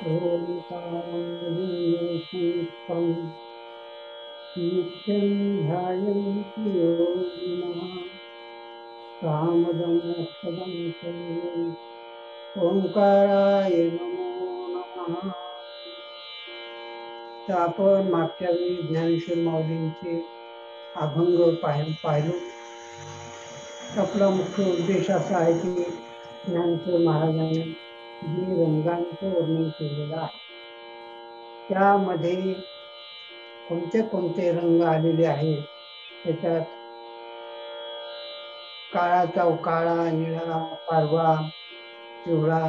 ओंकारं संयुक्तं नित्यं ध्यायन्ति योगिनः कामदं मोक्षदं सर्वं ओंकाराय नमो नमः. तर आपण मागच्या वेळी ज्ञानेश्वर माऊलींचे अभंग पाहिलो. आपला मुख्य उद्देश असा आहे की ज्ञानेश्वर महाराजांनी जे रंगांचं वर्णन केलेलं आहे त्यामध्ये कोणते कोणते रंग आलेले आहेत. त्याच्यात काळाचा काळा, निळा, पारवा, पिवळा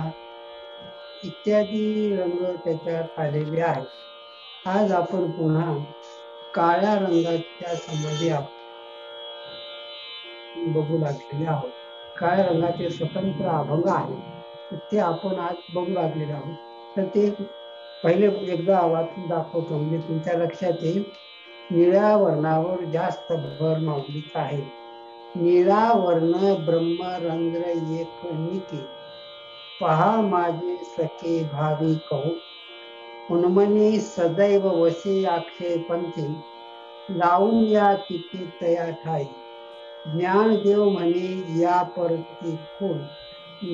इत्यादी रंग त्याच्यात आलेले आहेत. आज आपण पुन्हा काळ्या रंगाच्या समाधी बघू लागलेले आहोत. काळ्या रंगाचे स्वतंत्र अभंग आहेत, ते आपण आज बघू लागलेले आहोत. तर ते पहिले एकदा वाचून दाखवतो म्हणजे तुमच्या लक्षात येईल. निळ्या वर्णावर जास्त भर माऊलीचा आहे. निळा वर्ण ब्रह्मरंध्र एक निके, पहा माझे सखे भावी कहू, उन्मनी सदैव वसे अक्षय पंथी, लावून या तिथे तया ठाई, ज्ञानदेव म्हणे या परती खून,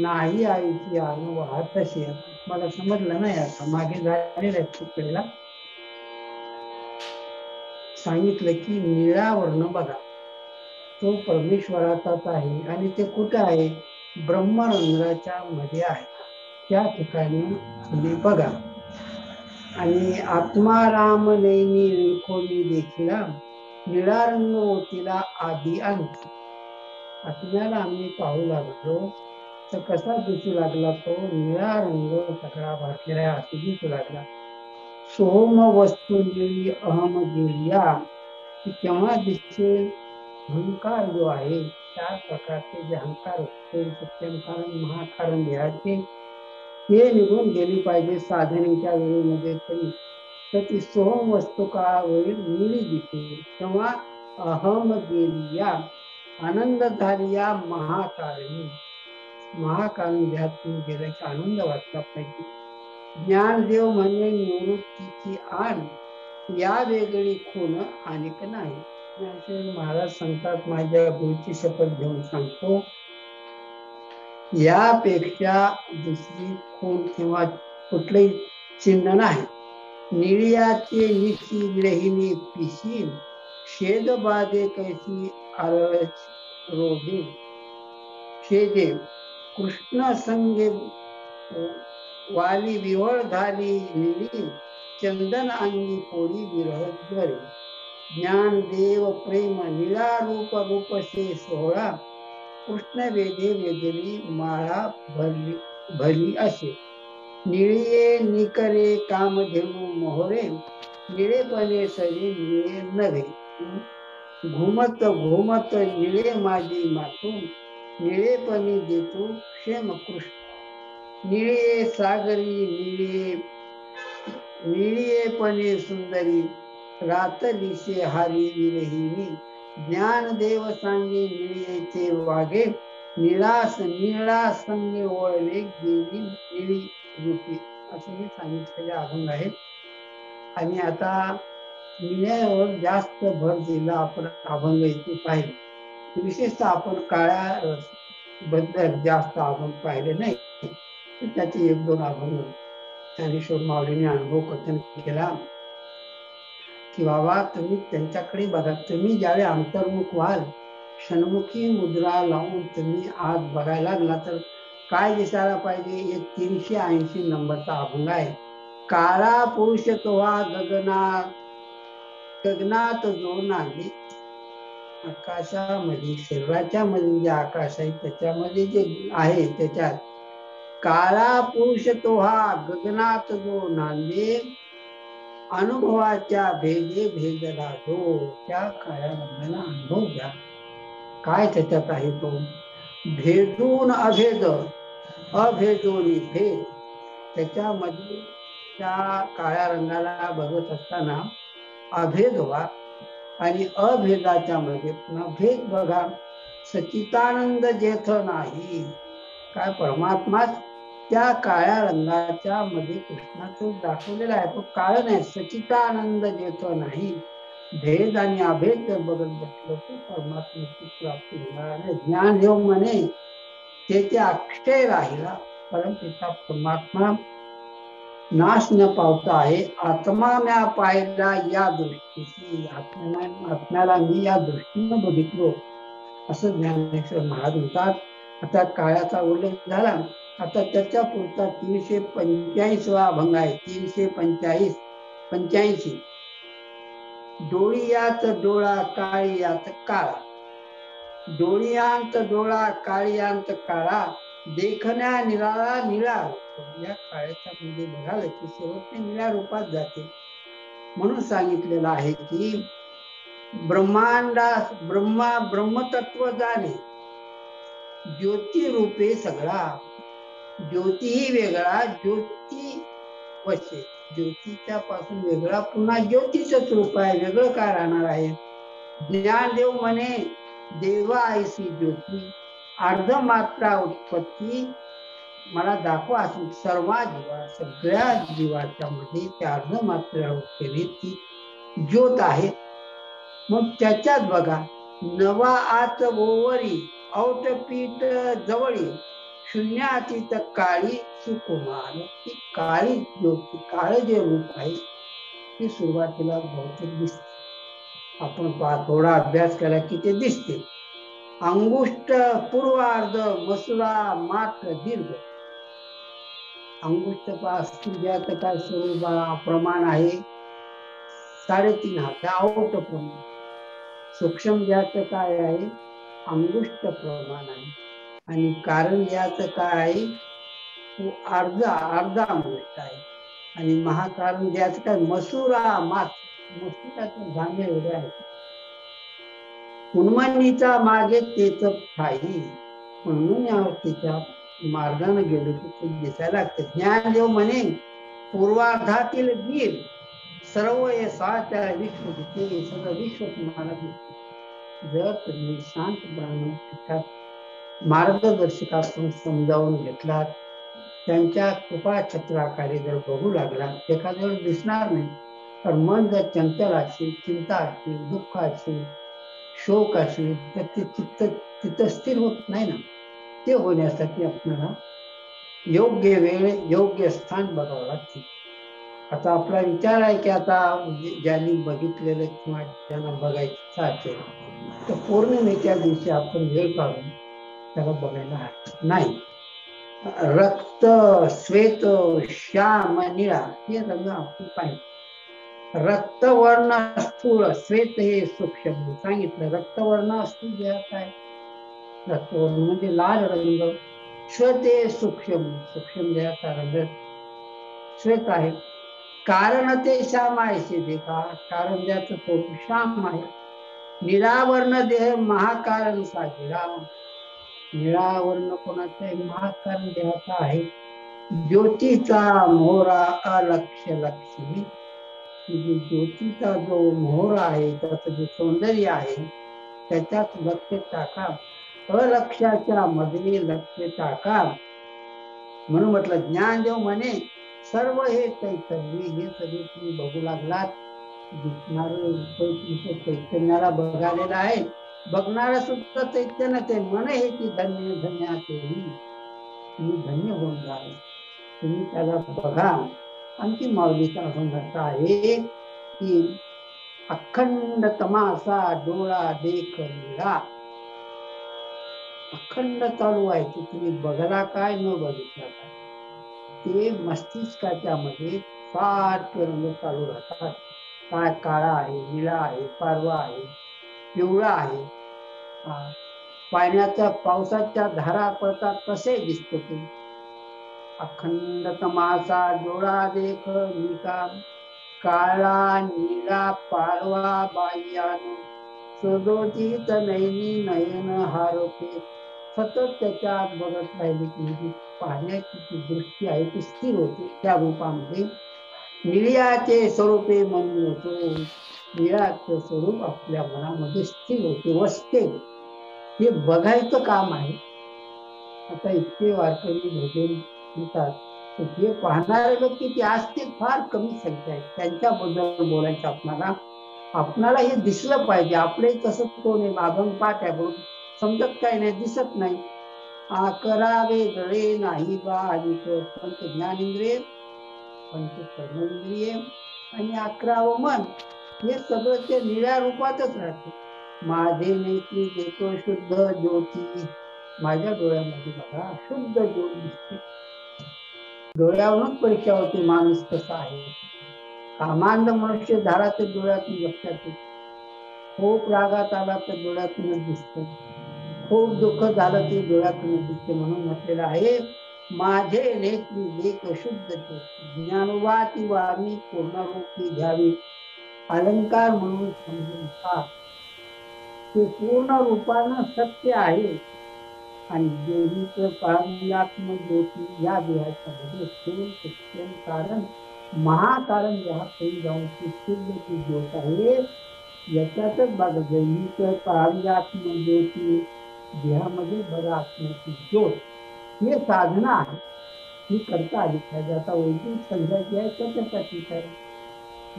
नाही आईची आन वाहतशी. मला समजलं नाही आता, मागे झालेलं आहे खूप वेळेला सांगितलं की निळा वर्ण बघा तो परमेश्वराचाच आहे आणि ते कुठे आहे? ब्रह्मरंध्राच्या मध्ये आहे. त्या ठिकाणी तुम्ही बघा. आणि आत्माराम नेमी विखोनी देखीला, निळा रंग होतीला आधी अंत. आत्म्याला आम्ही पाहू लागलो तर कसा दिसू लागला? तो निळा रंग सगळा भासलेला असं दिसू लागला. सोम वस्तू निळी अहम गेलिया, केव्हा दिसेल? अहंकार जो आहे, चार प्रकारचे जे अहंकार सत्यंकारण महाकारण देहाचे ते निघून गेली पाहिजे साधनेच्या वेळेमध्ये तरी. तर ती सोम वस्तू काळावरील निळी दिसेल. तेव्हा अहम गेलिया, आनंद झालिया महाकारणी. महाकारण देहातून गेला की आनंद वाटला पाहिजे. ज्ञानदेव म्हणे निवृत्तीची आण, या वेगळी खून अनेक नाही. ज्ञानेश्वर महाराज सांगतात, माझ्या गुरुची शपथ घेऊन सांगतो, यापेक्षा दुसरी खून किंवा कुठलंही चिन्ह नाही. निळ्याचे निशी विरहिणी पिशी, शेद बाधे कैसी आळच रोधे, शेदे कृष्ण संगे वाली विवळ झाली निळी, चंदन अंगी पोळी विरह द्वरे. ज्ञानदेव प्रेम निळा रूप रूपसे सोहळा, कृष्ण वेदे वेदली माळा भरली असे. निळिये निकरे कामधेनू मोहरे, निळेपणे सरी निळे नव्हे. घुमत घुमत निळे माझी मातू, निळेपणे देतो क्षेम कृष्ण. निळे सागरी निळेपणे सुंदरी, रातलीसे हारी विरहिणी. ज्ञानदेव सांगे निळेचे वागे, निळा संगे ओळले गेली निळी रूपी. असे हे सांगितलेले अभंग आहेत. आणि आता निळ्यावर जास्त भर दिला आपण अभंग इथे पाहिले. विशेषतः आपण काळ्या बद्दल जास्त अभंग पाहिले नाही. त्याचे एक दोन अभंग ज्ञानेश्वर माऊलीने अनुभव कथन केला की बाबा तुम्ही त्यांच्याकडे बघा. तुम्ही ज्यावेळी अंतर्मुख व्हाल, षण्मुखी मुद्रा लावून तुम्ही आज बघायला लागला तर काय दिसायला पाहिजे? हे 380 नंबरचा अभंग आहे. काळा पुरुष तोहा गगनात जो नाही, आकाशामध्ये शरीराच्या मध्ये जे आकाश आहे त्याच्यामध्ये जे आहे त्याच्यात काळा पुरुष तोहा गगनात जो नांदे, अनुभवाच्या भेदे भेदला तो. त्या काळ्या रंगाला अनुभव घ्या. काय त्याच्यात आहे तो? भेदून अभेद, अभेदोनी भेद. त्याच्यामध्ये त्या काळ्या रंगाला बघत असताना अभेद व्हा आणि अभेदाच्या मध्ये पुन्हा भेद बघा. सच्चिदानंद जेथ नाही, काय परमात्माच त्या काळ्या रंगाच्या मध्ये कृष्णाचं दाखवलेलं आहे. तो काळ नाही, सचितानंद जेतो नाही, भेद आणि अभेद जर बघत बसलो तर परमात्म्याची प्राप्ती होणार नाही. ज्ञानदेव म्हणे ते अक्षय राहिला, परंतु परमात्मा नाश न पावता आहे. आत्मा म्या पाहिला या दृष्टीची, आत्म्याला मी या दृष्टीनं बघितलो असं ज्ञानेश्वर महाराज म्हणतात. आता काळाचा उल्लेख झाला, आता त्याच्या पुढचा 385वा अभंग आहे. 385 डोळियात डोळा काळियात काळा, डोळियांत डोळा काळियांत काळा, देखण्या निराळा निळा. या काळाच्या मध्ये बघाल की शेवटने निळ्या रूपात जाते. म्हणून सांगितलेलं आहे की ब्रह्मतत्व जाणे, ज्योती रूपे सगळा. ज्योतीही वेगळा, ज्योती वशे, ज्योतीच्या पासून वेगळा पुन्हा ज्योतीचंच रूप आहे, वेगळं काय राहणार आहे. ज्ञानदेव म्हणे देवा ऐसी ज्योती, अर्ध मात्रा उत्पत्ती मला दाखवा. सर्व जीवा, सगळ्या जीवाच्या मध्ये त्या अर्ध मात्रा उत्पत्ती ती ज्योत आहे. मग त्याच्यात बघा, नवा आत ओवरी औटपीठ जवळी, शून्यातीत काळी सुकुमार. ती काळी ज्योती, काळ जे रूप आहे ती सुरुवातीला बहुतेक दिसते. आपण थोडा अभ्यास केला की ते दिसते. अंगुष्ट पूर्वार्ध मसुरा मात्र दीर्घ. अंगुष्ट पासून काय स्वरूप प्रमाण आहे 3.5 हात, आउट प्रमाण. सूक्ष्म ज्याचं काय आहे अंगुष्ट प्रमाण आहे, आणि कारण याचं काय आहे अर्धा अंगुष्ट आहे, आणि महाकारण ज्याचं काय मसुरा मात्र, मसुराचं धान्य एवढं आहे. उन्मनीचा मागे तेच ठाई, म्हणून या तिच्या मार्गाने गेलो की ते दिसायला लागते. ज्ञानदेव म्हणे पूर्वार्धातील वीर सर्व साच्या विश्व, ते सगळं विश्व तुम्हाला दिसते. जर तुम्ही शांत ब्राह्मण मार्गदर्शकातून समजावून घेतलात, त्यांच्या कृपा छत्राखाली जर बघू लागला, एखाद्यावर दिसणार नाही. तर मन जर चंचल असेल, चिंता असेल, दुःख असेल, शोक असेल, तर ते चित्त तिथं स्थिर होत नाही ना. ते होण्यासाठी आपल्याला योग्य वेळ योग्य स्थान बघावं लागते. आता आपला विचार आहे की आता ज्यांनी बघितलेलं किंवा ज्यांना बघायचं असेल तर पौर्णिमेच्या दिवशी आपण वेळ काढून त्याला बघायला हरकत नाही. रक्त, श्वेत, श्याम, निळा हे रंग आपण पाहिजे. रक्तवर्ण स्थूळ, श्वेत हे सूक्ष्म सांगितलं. रक्तवर्ण स्थूळ जे काय, रक्तवर्ण म्हणजे लाल रंग, श्वेत हे सूक्ष्म देहाचा रंग श्वेत आहे. कारण ते श्याम आहे, देखा कारण ज्याचं स्वरूप श्याम आहे. निळावर्ण देह महाकारण साजिरा, निळावर्ण कोणाचा आहे महाकारण देहाचा आहे. ज्योतीचा मोहरा अलक्ष्य लक्ष्मी, ज्योतीचा जो मोहरा आहे त्याचं जे सौंदर्य आहे त्याच्यात लक्ष टाका, अलक्ष्याच्या मध्ये लक्ष टाका. म्हणून म्हटलं ज्ञानदेव म्हणे सर्व हे चैतन्य, हे सगळे तुम्ही बघू लागलात. दिसणार चैतन्याला बघालेला आहे, बघणारा सुद्धा चैतन्य ते मन हे की धन्य धन्या तुम्ही धन्य होऊन जाल. तुम्ही त्याला बघा. आणखी माऊलीचा अभंग आहे की अखंड तमासा डोळा देख निळा. अखंड चालू आहे की तुम्ही बघला काय न बघितला काय, ते मस्तिष्काच्या मध्ये 7 रंग चालू राहतात. काय काळा आहे, निळा आहे, पारवा आहे, पिवळा आहे. पाण्याच्या पावसाच्या धारा पडतात तसे दिसतो ते. अखंड तमासा डोळा देख निका, काळा निळा पारवा बाह्यानो, सदोचित नयनी नयन हारोपे. सतत त्याच्यात बघत राहिले की पाहण्याची जी दृष्टी आहे ती स्थिर होते त्या रूपामध्ये. निळ्याचे स्वरूपे मन होतो, निळ्याचं स्वरूप आपल्या मनामध्ये स्थिर होते, वसते. हे बघायचं काम आहे. आता इतके वारकरी भजन म्हणतात हे पाहणारे व्यक्ती ते असतील फार कमी संख्या आहे, त्यांच्याबद्दल बोलायचं आपणाला हे दिसलं पाहिजे. आपले तसं कोण आहे, अभंग पाठ आहे बरोबर, समजत काही नाही, दिसत नाही. करावे गळे नाही बा अधिक पंच ज्ञानेंद्रिय पंच कर्मेंद्रिय आणि 11 मन, हे सगळं ते निळ्या रूपातच राहते. माझे नेत्री देतो शुद्ध ज्योती, माझ्या डोळ्यामध्ये बघा शुद्ध ज्योत दिसते. डोळ्यावरूनच परीक्षा होती माणूस कसा आहे. कामांध मनुष्य धाराचे डोळ्यातून लक्षात येते. खूप रागात आला तर डोळ्यातूनच दिसतो, खूप दुःख झालं ते डोळ्यातूनच दिसते. म्हणून म्हटलेलं आहे, माझे नेत्री देख शुद्ध ज्योती, ज्ञानवाती वाणी पूर्णरूपी घ्यावी, अलंकार म्हणून समजून पहा. ते पूर्ण रूपानं सत्य आहे आणि देवीचं पारमात्म ज्योती या देहाच्या मध्ये स्थूल सूक्ष्म कारण महाकारण देहातून जाऊन ती ज्योत आहे. याच्यातच बघा, देवीचं पारमात्म ज्योती देहामध्ये बघा असण्याची ज्योत, हे साधना आहे. ही करता आली पाहिजे. आता वैदिक संध्या जी आहे त्याच्यासाठीच आहे.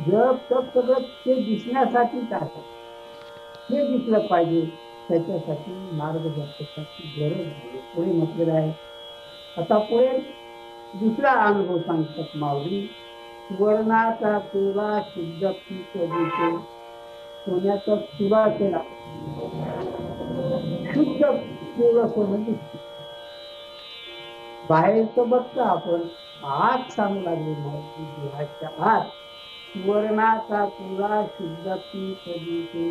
जप तप सगळं ते दिसण्यासाठीच आहे. हे दिसलं पाहिजे, त्याच्यासाठी मार्गदर्शकाची गरज आहे. पुढे म्हटलेलं आहे. आता पुढे दुसरा अनुभव सांगतात माऊली. सुवर्णाचा तुला शुद्ध पीक दिसे, सोन्याचा तुला केला शुद्ध पिवळं सोनं दिसते. बाहेरचं बघता आपण, आत सांगू लागले माऊली, देहाच्या आत सुवर्णाचा तुला शुद्ध पीक दिसे,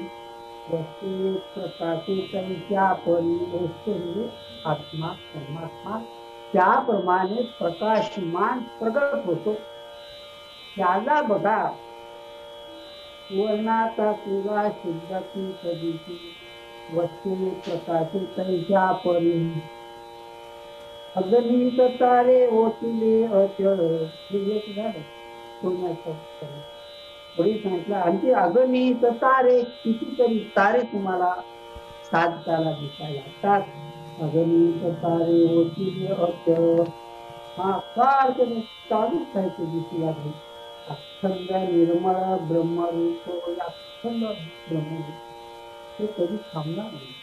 वस्तू प्रकाशी त्यांच्या परी वस्तू म्हणजे आत्मा परमात्मा त्याप्रमाणे प्रकाशमान प्रगट होतो. त्याला बघा, सुवर्णाचा तुला शुद्ध पीक दिसे, वस्तू प्रकाशी त्यांच्या परी, अगणित तारे ओतले अचळ, हे झालं सोन्याचं. पुढे सांगितलं, आणखी अगणित तारे, कितीतरी तारे तुम्हाला साधकाला दिसायला लागतात. अगणित तारे होतील अचळ, हा सारखं चालूच आहे ते दिसू लागले. अखंड निर्मळ ब्रह्मरूप, अखंड ब्रह्मरूप ते कधी थांबणार नाही,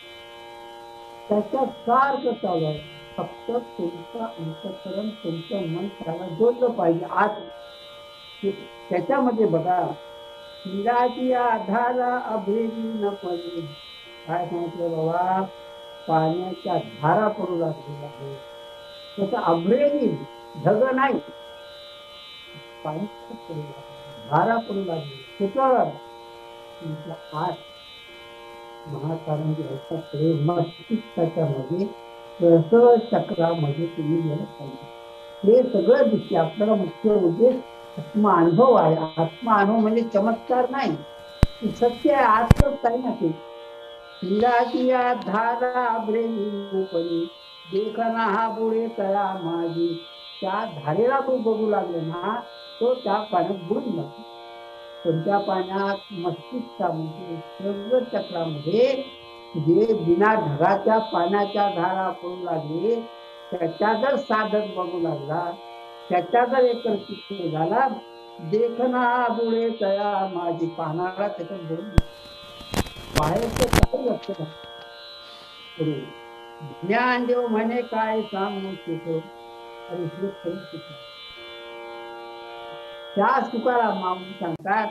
त्याच्यात सारखं चालू आहे. फक्त तुमचं अंतःकरण, तुमचं मन त्याला जोडलं पाहिजे. आज त्याच्यामध्ये बघा, निराची आधारा अभेदी न पडली. काय सांगितलं बाबा, पाण्याच्या धारा पडू लागलेल्या आहे. तसं अभ्रेदी ढग नाही, पाणी धारा पडू लागली. कुठं? तुमच्या आत महाकारण घ्यायचा प्रेम त्याच्यामध्ये चक्रामध्ये तुम्ही गेलं पाहिजे. हे सगळं दिसते. आपल्याला मुख्य उद्देश आत्मानुभव आहे. आत्मानुभव म्हणजे चमत्कार नाही, सत्य आहे. आजच काही नसेल. निराजिया धारा ब्रेपणी देखना हा बुडे तया माझी, त्या धारेला तो बघू लागले ना, तो त्या पाण्यात बुडून जातो. पण त्या पाण्यात मस्तिष्कामध्ये चक्रामध्ये जे बिना ढगाच्या पाण्याच्या धारा पडू लागले, त्याच्या जर साधक बघू लागला, त्याच्या जर एकत्रित झाला, देखना बुडे तया माझी, पाहणारा त्याच्यात बुडून बाहेरचं काय लक्ष नाही. ज्ञानदेव म्हणे काय सांगू शिको, आणि हे खरं शिको. त्या सुकाला माऊली सांगतात,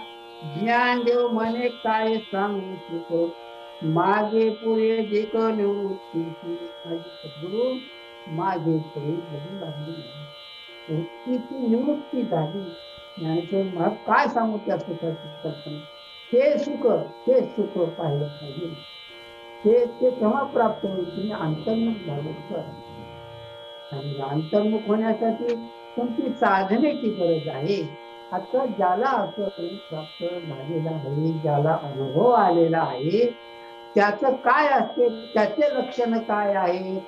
ज्ञानदेव म्हणे काय सांगू शिको, मागे पुढे जे निवृत्तीची, माझी सद्गुरु मागे पुढे बघू लागली, वृत्तीची निवृत्ती झाली. ज्ञानेश्वर महाराज काय सांगू त्या सुखाची कल्पना. हे सुख पाहिलं पाहिजे. ते केव्हा प्राप्त होईल? तुम्ही अंतर्मुख झाले. आणि अंतर्मुख होण्यासाठी तुमची साधनेची गरज आहे. आता ज्याला असं प्राप्त झालेला आहे, ज्याला अनुभव आलेला आहे, त्याचं काय असते, त्याचे लक्षण काय आहे?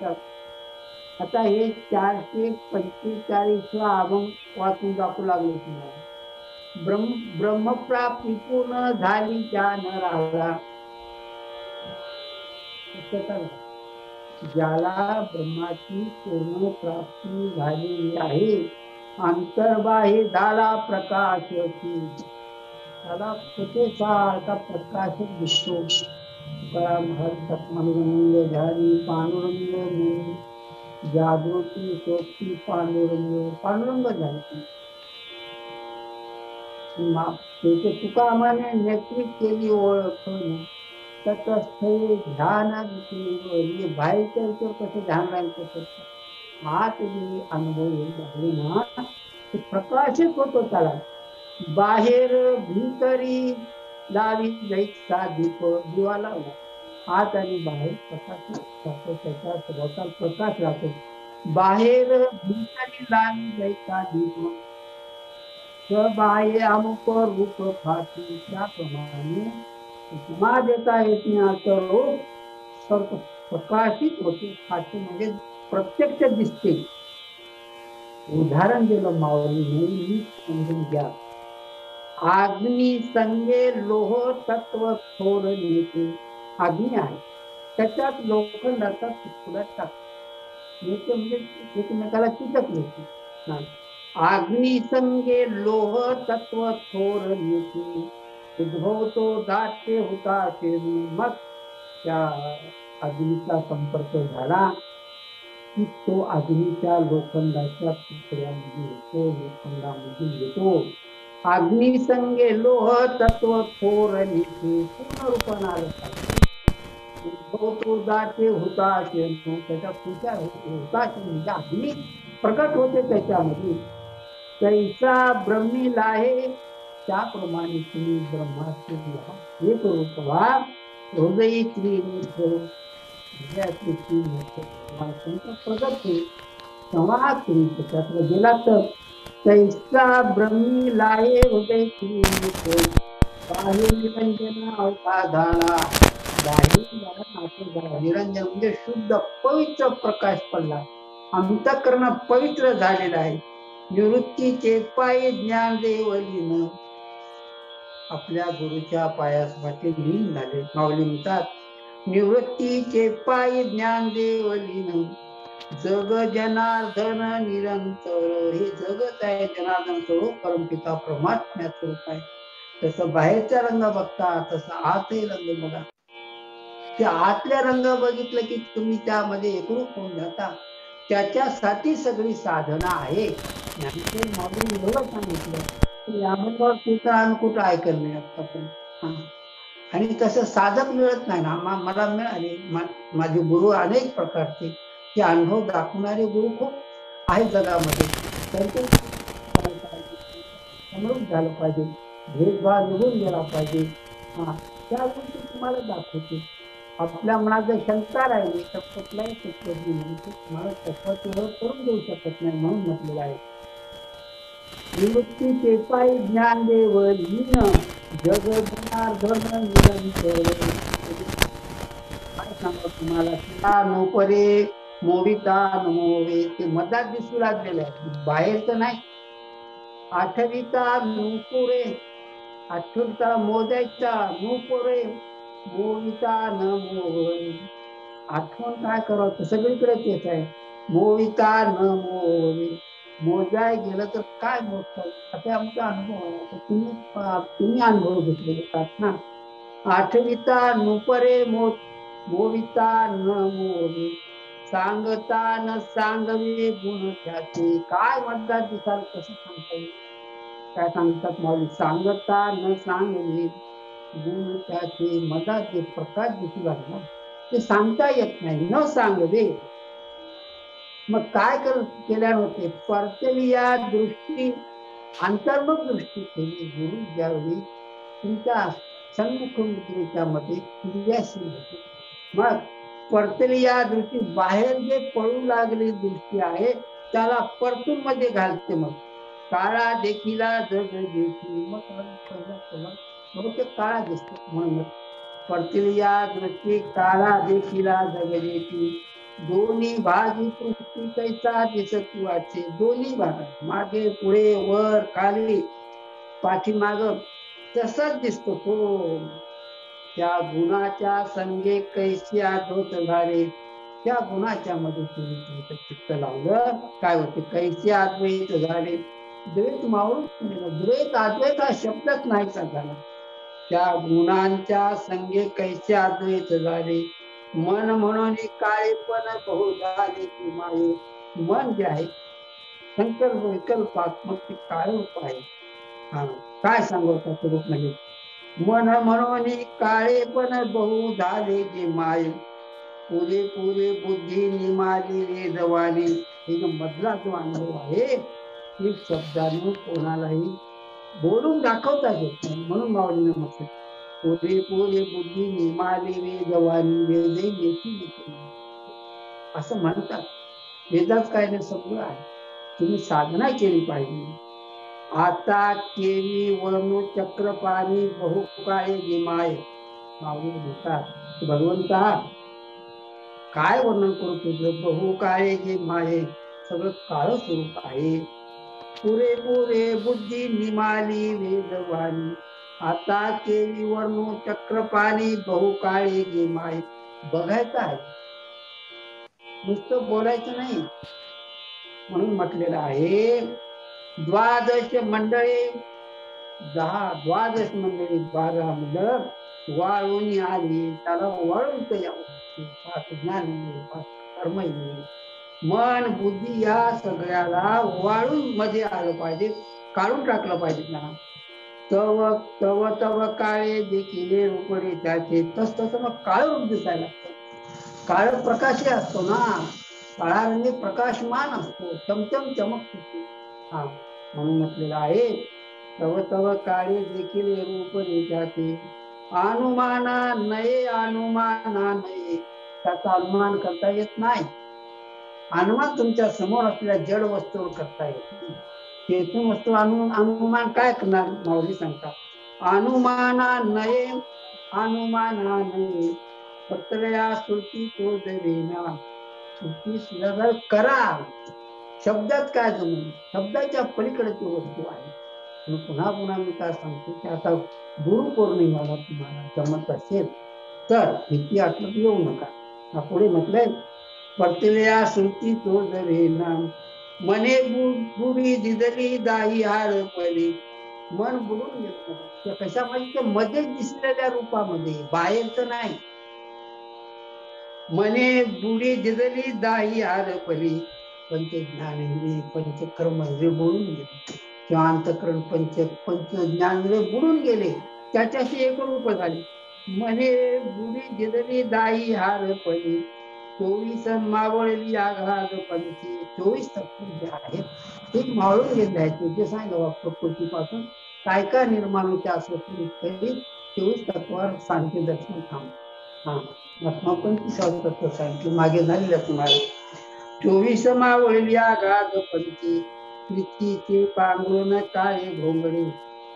आता हे 445 अभंग वाचून दाखवू लागले तुम्हाला. ब्रह्मप्राप्ती पूर्ण झाली ज्ञान राहिला. ज्याला ब्रह्माची पूर्ण प्राप्ती झालेली आहे, अंतर्बाह्य झाला प्रकाश, त्याला कुठे सारखा प्रकाश दिसतो. पांडुरंग झाली पांडुरंग म्हणून जागृती सोपती पांडुरंग पांडुरंग झाली. तुका म्हणे नेत्रिक केली ओळख तटस्थळे ध्यान बाहेरच्या विचार कसं ध्यान राहायचं आत जे अनुभव लागले ना ते प्रकाशित होतो त्याला. बाहेर भीतरी लावी जायचा दीप दिवा लावला, आत आणि बाहेर प्रकाश राहतो, त्याच्या स्वतः प्रकाश राहतो. बाहेर भीतरी लावी जायचा दीप बाह्य अमुक रूप फाटी, त्याप्रमाणे उपमा देता येण्याचं रूप प्रकाशित होते. फाटी म्हणजे प्रत्यक्ष दिसते. उदाहरण दिलं माऊली समजून घ्या. अग्नी संगे लोह तत्व थोर नेते. अग्नी आहे, त्याच्यात लोखंडाचा तुकडा टाकतो, नेते म्हणजे एकमेकाला चिटकले. अग्नि संगे लोह तत्व थोर नेते, उद्भवतो दाटे हुताशे. मग त्या अग्नीचा संपर्क झाला की तो अग्नीच्या लोखंडाच्या तुकड्यामध्ये येतो, लोखंडामध्ये येतो. अग्नी संगे लोह तत्व थोर नेते, पूर्ण रूपाने आलं पाहिजे. उद्भवतो दाटे हुताशे, त्याच्या तुझ्या हुताशे म्हणजे अग्नी प्रकट होते त्याच्यामध्ये. कैसा ब्रह्मील आहे त्याप्रमाणे तुम्ही ब्रह्माचे एक रूप व्हा. हृदय प्रगत होईल तेव्हा तुम्ही त्याच्यातलं गेला तर. कैसा ब्रह्मील आहे हृदय बाहेर निरंजन अवसाधाना. निरंजन म्हणजे शुद्ध पवित्र प्रकाश पडला, अंतःकरण पवित्र झालेला आहे. निवृत्तीचे पाय ज्ञान देवलीन, आपल्या गुरुच्या पायासाठी लीन झाले. माऊली म्हणतात निवृत्तीचे पाय ज्ञान देवलीन, जग जनार्दन निरंतर. हे जगत आहे जनार्दन स्वरूप, परमपिता परमात्म्याचं स्वरूप आहे. तसं बाहेरचा रंग बघता तसं आतही रंग बघा. ते आतल्या रंग बघितलं की तुम्ही त्यामध्ये एकरूप होऊन जाता. त्याच्यासाठी सगळी साधना आहे. माऊली एवढं सांगितलं याबद्दल कुठं कुठं ऐकलं नाही आतापर्यंत. आणि तसं साधक मिळत नाही ना. मला मिळाले माझे गुरु अनेक प्रकारचे, ते अनुभव दाखवणारे गुरु खूप आहेत जगामध्ये. तर ते समृद्ध झालं पाहिजे, भेदभाव निघून गेला पाहिजे. त्या गोष्टी तुम्हाला दाखवते. आपल्या मनात जर शंका राहिली तर कुठलाही तत्वज्ञ म्हणजे तुम्हाला तत्वाचं करून देऊ शकत नाही, म्हणून म्हटलेलं आहे. निवृत्तीचे पायी ज्ञान देवलीन, जग जनार्दन निरंतर. काय सांगा तुम्हाला, नोपरे मोविता नमोवे, ते मधात दिसू लागलेले आहे, बाहेर तर नाही. आठविता नुपुरे, आठवता मोजायचा, नुपुरे मोविता न मोहन. आठवण काय करावं सगळीकडे तेच आहे. मोविता न मोहवे, मोजाय गेलं तर काय मोजतात, असे आमचा अनुभव. तुम्ही अनुभव घेतलेले ना. आठविता नुपरे मोविता न मोहवे, सांगता न सांगवे गुण त्याचे. काय म्हणतात दिसाल कसं सांगता येईल. काय सांगतात माऊली, सांगता न सांगवे गुण त्याचे. मधात जे प्रकाश दिसू लागला ते सांगता येत नाही, न सांगवे. मग काय केल्यानं होते, परतविया दृष्टी, अंतर्मुख दृष्टी केली. गुरु ज्यावेळी तुमच्या सन्मुख मुद्रेच्या मध्ये क्रियाशील होते, मग परतविया दृष्टी, बाहेर जे पळू लागली दृष्टी आहे त्याला परतून मध्ये घालते. मग काळा देखीला जग देखी, मग ते काळा दिसतो. म्हणून परतविया दृष्टी काळा देखीला जग देखी, दोन्ही भागी पृथ्वी कैसा दिसत वाचे. दोन्ही भाग, मागे पुढे वर खाली पाठीमाग तसाच दिसतो तो. त्या गुणाच्या संगे कैसी आठवत झाले, त्या गुणाच्या मध्ये तुम्ही तुमचं चित्त लावलं, काय होते? कैसे अद्वैत झाले, द्वैत मावळून गेलं. द्वैत अद्वैत हा शब्दच नाहीचा झाला. त्या गुणांच्या संगे कैसे अद्वैत झाले. मन म्हणून काळे पण बहु झाले की माये. मन जे आहे संकल्प विकल्पात्मक ते काळ रूप आहे. हा, काय सांगतो स्वरूप म्हणजे मन म्हणून काळे पण बहु झाले जे माय. पुरे पुरे बुद्धी निमाली वेदवाणी. हे जो मधला जो अनुभव आहे ते शब्दाने कोणालाही बोलून दाखवता येत नाही. म्हणून माऊलीने म्हटलं पुरे पुरे बुद्धी निमाली वेदवाणी. वेदे लेखी असं म्हणतात. वेदात काय नाही सगळं आहे. तुम्ही साधना केली पाहिजे. आता केली वनु चक्रपाणी बहु काळे गिमाय. माऊली म्हणतात भगवंता काय वर्णन करू तुझं? बहु काळे गे माये, सगळं काळ स्वरूप आहे. पुरे पुरे बुद्धी निमाली वेदवाणी. आता केली वनु चक्रपाणी बहु काळे गे माये. बघायचं आहे, नुसतं बोलायचं नाही. म्हणून म्हटलेलं आहे द्वादश मंडळी 12 मंडळी 12 मंडळ वाळून आली. त्याला वाळून यावं. ज्ञान कर्म मन बुद्धी या सगळ्याला वाळून मध्ये आलं पाहिजे, काढून टाकलं पाहिजे ना. तव तव तव काळे देखील रूपडे त्याचे. तस तसं मग काळ रूप दिसायला लागतं. काळ प्रकाशी असतो ना, काळाने प्रकाशमान असतो, चमचम चमकतो. हा, म्हणून म्हटलेलं आहे तव तव काळे देखील रूप त्याचे. अनुमाना नये अनुमाना नये. त्याचा अनुमान करता येत नाही. अनुमान तुमच्या समोर असलेल्या जड वस्तूवर करता येत. चेतन वस्तू अनुमान काय करणार? माऊली सांगतात अनुमाना नये अनुमाना नये. पत्रया श्रुती तो देना. श्रुती सुद्धा करा. शब्दात काय जमून, शब्दाच्या पलीकडची वस्तू आहे. पुन्हा पुन्हा मी काय सांगतो की आता गुरुपौर्णिमाला तुम्हाला जमत असेल तर भीती आटलं येऊ नका. पुढे म्हटलंय परतल्या श्रुती तो जरेना. मने बुरी दिदली दाई हार पली. मन बुडून गेलं कशामध्ये? ते मध्ये दिसलेल्या रूपामध्ये, बाहेर तर नाही. मने बुडी दिदली दाई हार पली. पंच ज्ञानेंद्रिय पंच कर्मेंद्रिय बुडून गेले किंवा अंतःकरण पंच ज्ञानेंद्रिय बुडून गेले. त्याच्याशी एक रूप झाले. मने बुडी दिदली दाई हार पली. 24 मावळली आघात पंथी. 24 तत्व जे आहेत ते मावळून गेले आहेत. ते सांगा प्रकृतीपासून काय काय निर्माण होते असं 24 तत्वावर सांख्य दर्शन थांब. हा, 25 तत्व सांगितले मागे झालेलं तुम्हाला. 24 मावळली आघात पंथी. प्रीतीचे पांघरून काळे घोंगडे.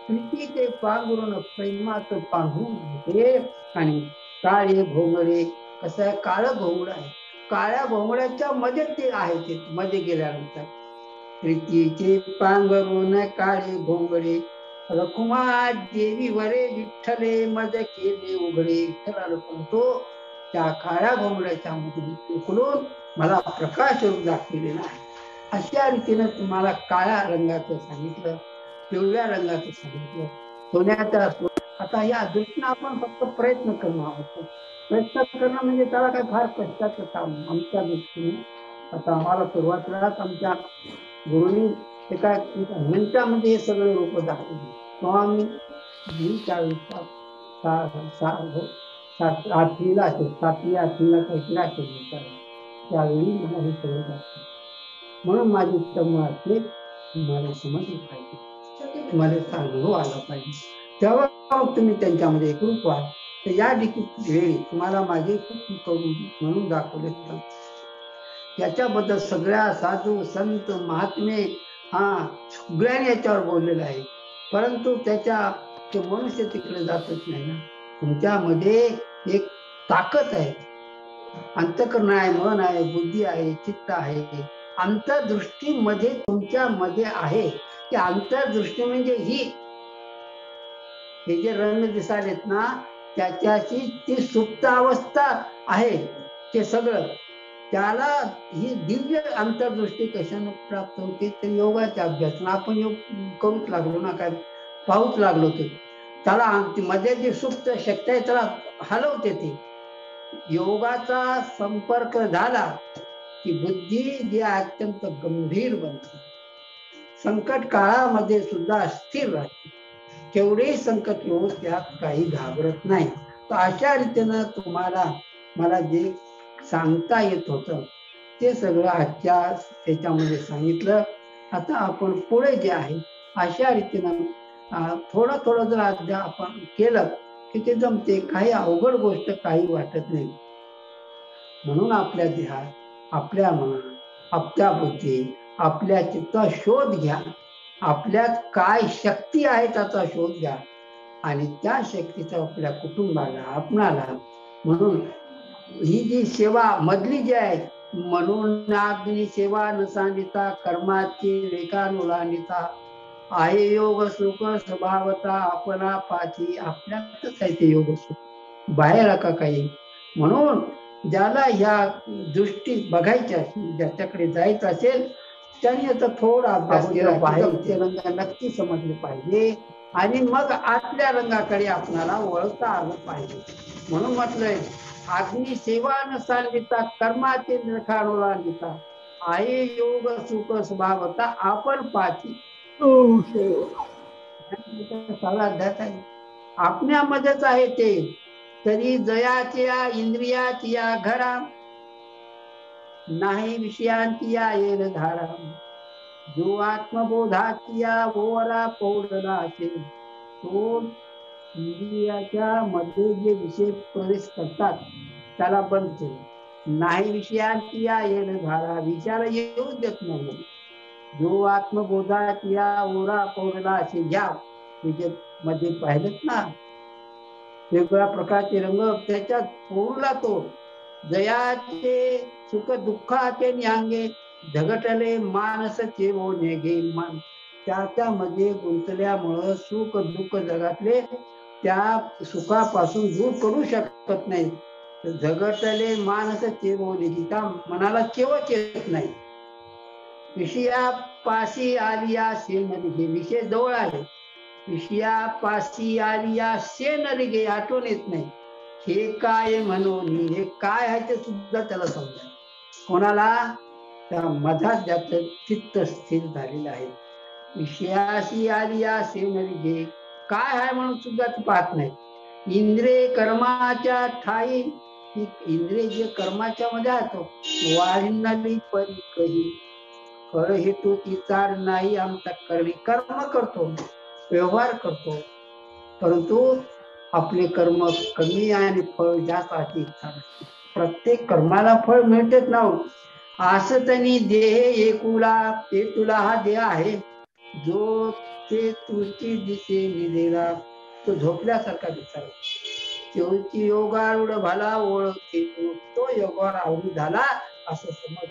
प्रीतीचे पांघरून प्रेमाचं पांघरून होते आणि काळे घोंगडे. कसं आहे? काळं घोंगड आहे. काळ्या घोंगड्याच्या मध्ये ते आहे. ते मध्ये गेल्यानंतर प्रीतीचे पांघरून काळे घोंगडे. रखुमा देवी वरे विठ्ठले मज केले उघडे. विठ्ठलाला म्हणतो त्या काळ्या घोंगड्याच्या मध्ये उकलून मला प्रकाश रूप दाखवलेला आहे. अशा रीतीनं तुम्हाला काळ्या रंगाचं सांगितलं, पिवळ्या रंगाचं सांगितलं, सोन्याचं. आता या दृष्टीनं आपण फक्त प्रयत्न करणं आहोत. प्रयत्न करणं म्हणजे त्याला काय फार कष्टाचं काम आमच्या दृष्टीने. आता आम्हाला सुरुवातीलाच आमच्या गुरुनी एका मिनिटामध्ये हे सगळे रूप दाखवले. तेव्हा आम्ही 7वी 8वीला काहीतरी असेल त्यावेळी मला हे सगळं दाखवलं. म्हणून माझी तमा असते तुम्हाला समजलं पाहिजे, तुम्हाला अनुभव आला पाहिजे, तेव्हा तुम्ही त्यांच्यामध्ये एकरूप व्हाल. तर या वेळी तुम्हाला माझे करून म्हणून दाखवले. याच्याबद्दल सगळ्या साधू संत महात्मे सगळ्यांनी याच्यावर बोललेलं आहे. परंतु ते मनुष्य तिकडे जातच नाही ना. तुमच्यामध्ये एक ताकद आहे, अंतःकरण आहे, मन आहे, बुद्धी आहे, चित्त आहे. अंतर्दृष्टीमध्ये तुमच्यामध्ये आहे. की अंतर्दृष्टी म्हणजे हे जे रंग दिसालेत ना त्याच्याशी ती सुप्त अवस्था आहे. ते सगळं त्याला ही दिव्य अंतर्दृष्टी कशाने प्राप्त होते तर योगाच्या अभ्यास आपण योग करूच लागलो ना, काय पाहूच लागलो तर त्याला मध्ये जी सुप्त शक्ती आहे त्याला हलवते. ती योगाचा संपर्क झाला की बुद्धी जी अत्यंत गंभीर बनते, संकट काळामध्ये सुद्धा स्थिर राहते. केवढेही संकट येऊ त्यात काही घाबरत नाही. तर अशा रीतीनं तुम्हाला मला जे सांगता येत होतं ते सगळं आजच्या त्याच्यामध्ये सांगितलं. आता आपण पुढे जे आहे अशा रीतीनं थोडं थोडं जर आज आपण केलं की ते जमते. काही अवघड गोष्ट काही वाटत नाही. म्हणून आपल्या देहात, आपल्या मनात, आपल्या बुद्धी, आपल्या चित्ता शोध घ्या. आपल्यात काय शक्ती आहे त्याचा शोध घ्या आणि त्या शक्तीचा आपल्या कुटुंबाला, आपणाला. म्हणून ही जी सेवा मधली जी आहे, म्हणून अग्नी सेवा न सांगिता कर्माची लेखानुलानिता आहे योग सुख स्वभावता आपला पाची. आपल्यातच आहे ते योग सुख, बाहेर का काही. म्हणून ज्याला ह्या दृष्टी बघायच्या असेल, ज्याच्याकडे जायचं असेल त्यांनी आता थोडा अभ्यास केला, बाहेरचे रंग नक्की समजले पाहिजे आणि मग आतल्या रंगाकडे आपल्याला वळता आलं पाहिजे. म्हणून म्हटलंय अग्नी सेवा न सांगिता कर्माचे निरखानुलानिता आहे योग सुख स्वभावता आपण पाची. सगळा अध्यात आहे आपल्यामध्येच आहे ते. तरी जयाच्या इंद्रियाची या घरा नाही विषयांची या येर धारा. जो आत्मबोधाची या ओरा पौडला असेल तो इंद्रियाच्या मध्ये जे विषय प्रवेश करतात त्याला बंद केले. नाही विषयांची या येर धारा, विचार येऊ देत नाही. जो आत्मबोधाची या ओरा पौडला असेल, घ्या मध्ये पाहिलेत ना वेगवेगळ्या प्रकारचे रंग, त्याच्यात पोळला तो. जयाचे सुख दुःखाचे न्यांगे झगटले मानसचे वो नेगे मान. त्यामध्ये गुंतल्यामुळं सुख दुःख जगातले त्या सुखापासून दूर करू शकत नाही. झगटले मानसचे वो नेगे, त्या मनाला केवच येत नाही. विषया पाशी आलिया से नरिगे, विषय जवळ आहे, विषया पाशी आलिया से नरिगे आठवण येत नाही. हे काय म्हणून, हे काय आहे ते सुद्धा त्याला समजा. कोणाला? त्या मधात ज्याचं चित्त स्थिर झालेलं आहे. विषयाशी आलिया से नरिगे, काय आहे म्हणून सुद्धा ते पाहत नाही. इंद्रिय कर्माच्या ठाई, इंद्रिय जे कर्माच्या मध्ये आहे वाढणारी परी कही फळ हेतू तिचा नाही. आमचा कर्म करतो, व्यवहार करतो, परंतु आपले कर्म कमी आणि फळ जास्त अशी इच्छा नसते. प्रत्येक कर्माला फळ मिळतेच ना. आसतनी देह एकुला, ते तुला हा देह आहे जो ते तुझी दिसे निदेला, तो झोपल्यासारखा दिसावा. तेवची योगारूढ भला ओळखे तो योगावर आवडी झाला असं समज.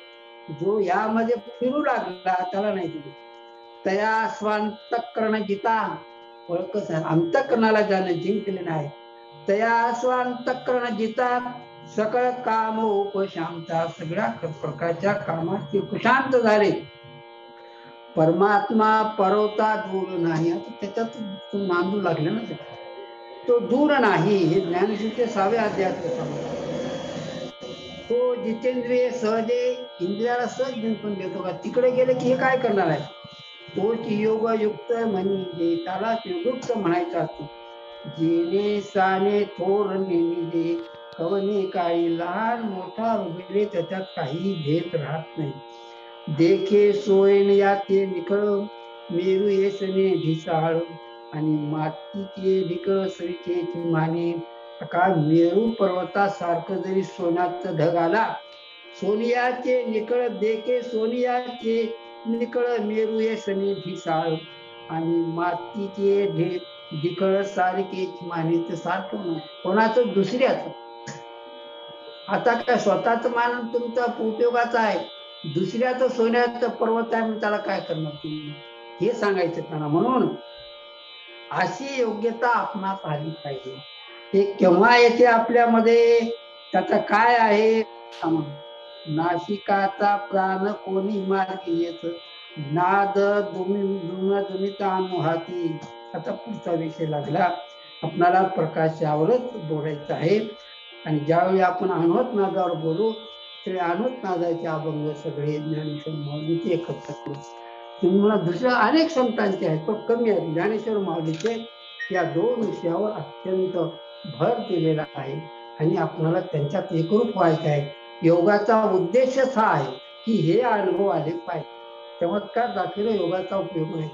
जो यामध्ये फिरू लागला त्याला नाही दिली. तया स्वांतकरण गीता, ओळखच आहे अंतकरणाला ज्याने जिंकले नाही. तया स्वांतकरण गीता सकळ काम उपशांता, सगळ्या प्रकारच्या कामात उपशांत झाले. परमात्मा परवता दूर नाही. आता त्याच्यात नांदू लागले ना, तो दूर नाही. हे ज्ञानसूत्र 6व्या अध्यायात तो जितेंद्रिय सहजे, इंद्रियाला सहज जिंकून घेतो का, तिकडे गेले की हे काय करणार आहे. तोच योगयुक्त म्हणजे त्याला योगयुक्त म्हणायचा असतो. जेने साने थोर नेमिले कवने काही, लहान मोठा वगैरे त्याच्यात काही भेद राहत नाही. देखे सोयन या ते निखळ मेरू येसने ढिसाळ आणि मातीचे ढिकळ सरीचे माने. का मेरू पर्वतासारखं जरी सोन्याचं ढग आला, सोनियाचे निकळ देखे सोनियाचे निकळ मेरू येसने ढिसाळ आणि मातीचे ढिकळ सारखे माने. सारखं कोणाचं दुसऱ्याचं. आता काय स्वतःच मान तुमचा उपयोगाचा आहे, दुसऱ्याचं सोन्याचं पर्वत आहे त्याला काय करणार तुम्ही, हे सांगायचं त्यांना. म्हणून अशी योग्यता आपणात आली पाहिजे. हे केव्हा येते आपल्यामध्ये, त्याचा काय आहे. नाशिकाचा प्राण कोणी मार्गी येत, नाद दुमित अनुहाती. आता पुढचा विषय लागला. आपणाला प्रकाशावरच बोलायचं आहे. आणि ज्यावेळी आपण अनवत नादावर बोलू तरी अनवत नादाचे अभंग सगळे ज्ञानेश्वर माऊलीचे एकत्र करू. तुम्हाला दुसऱ्या अनेक संतांचे आहेत पण कमी आहेत. ज्ञानेश्वर माऊलीचे या दोन विषयावर अत्यंत भर दिलेला आहे आणि आपल्याला त्यांच्यात एकरूप व्हायचं आहे. योगाचा उद्देशच हा आहे की हे अनुभव आले पाहिजे. चमत्कार दाखवणं योगाचा उपयोग नाही,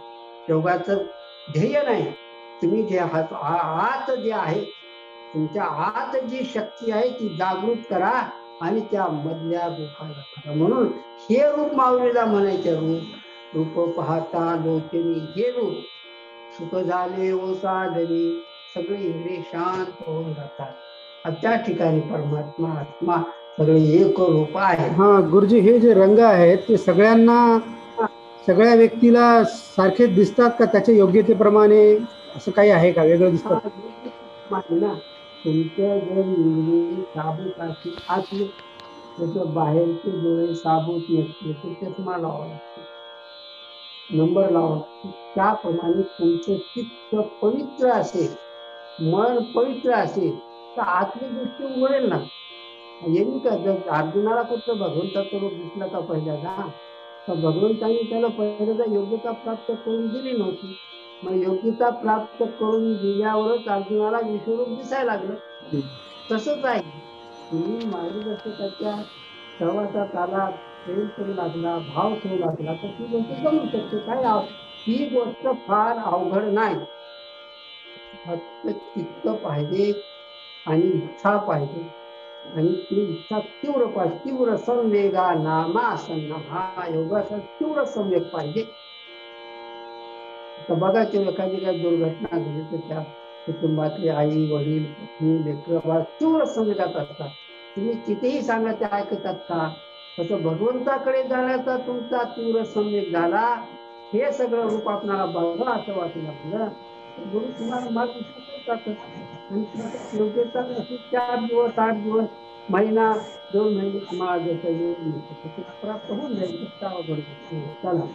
योगाचं ध्येय नाही. तुम्ही जे आत जे आहे, तुमच्या आत जी शक्ती आहे ती जागृत करा आणि त्या मधल्या रूपाला करा. म्हणून हे रूप माऊलीला म्हणायचे. रूप पाहता लोचनी हे रूप, सुख झाले ओ साधनी, सगळे इंद्रिय शांत होऊन जातात. त्या ठिकाणी परमात्मा आत्मा सगळे एक रूप आहे. हा गुरुजी, हे जे रंग आहेत ते सगळ्यांना, सगळ्या व्यक्तीला सारखेच दिसतात का? त्याच्या योग्यतेप्रमाणे असं काही आहे का? वेगळं दिसतात ना? तुमच्या जर इंद्रिय साबूत असतील आतले, त्याच्या बाहेरचे डोळे साबूत नसते तर चष्मा लावावा लागतो, नंबर लावा लागतो. त्याप्रमाणे तुमचं चित्त पवित्र असेल, मन पवित्र असेल तर आतली दृष्टी उघडेल ना. येईल का? जर अर्जुनाला कुठं भगवंताचं रूप दिसलं का पहिल्यांदा, तर भगवंतांनी त्याला पहिल्यांदा योग्यता प्राप्त करून दिली नव्हती. मग योग्यता प्राप्त करून दिल्यावरच अर्जुनाला विश्वरूप दिसायला लागलं. तसंच आहे, तुम्ही मार्गदर्शकाच्या सहवासात आला, प्रेम करू लागला, भाव ठेवू लागला तर ती गोष्ट जमू शकते. काय ही गोष्ट फार अवघड नाही. फक्त चित्त पाहिजे आणि इच्छा पाहिजे, आणि ती इच्छा तीव्र पाहिजे. तीव्र संवेगा नामासन्न, हा योगाचा तीव्र संवेग पाहिजे. तर बघा की एखादी काही दुर्घटना घडली तर त्या कुटुंबातले आई वडील पत्नी लेकर तीव्र संवेगात असतात. तुम्ही कितीही सांगा ते ऐकतात का? तसं भगवंताकडे जाण्याचा तुमचा तीव्र संवेग झाला, हे सगळं रूप आपल्याला बघा असं वाटू लागलं, गुरु तुम्हाला मार्गदर्शन करतात. आणि योग्यता 4 दिवस 8 दिवस महिना 2 महिने तुम्हाला जसं प्राप्त होऊन जाईल. चला.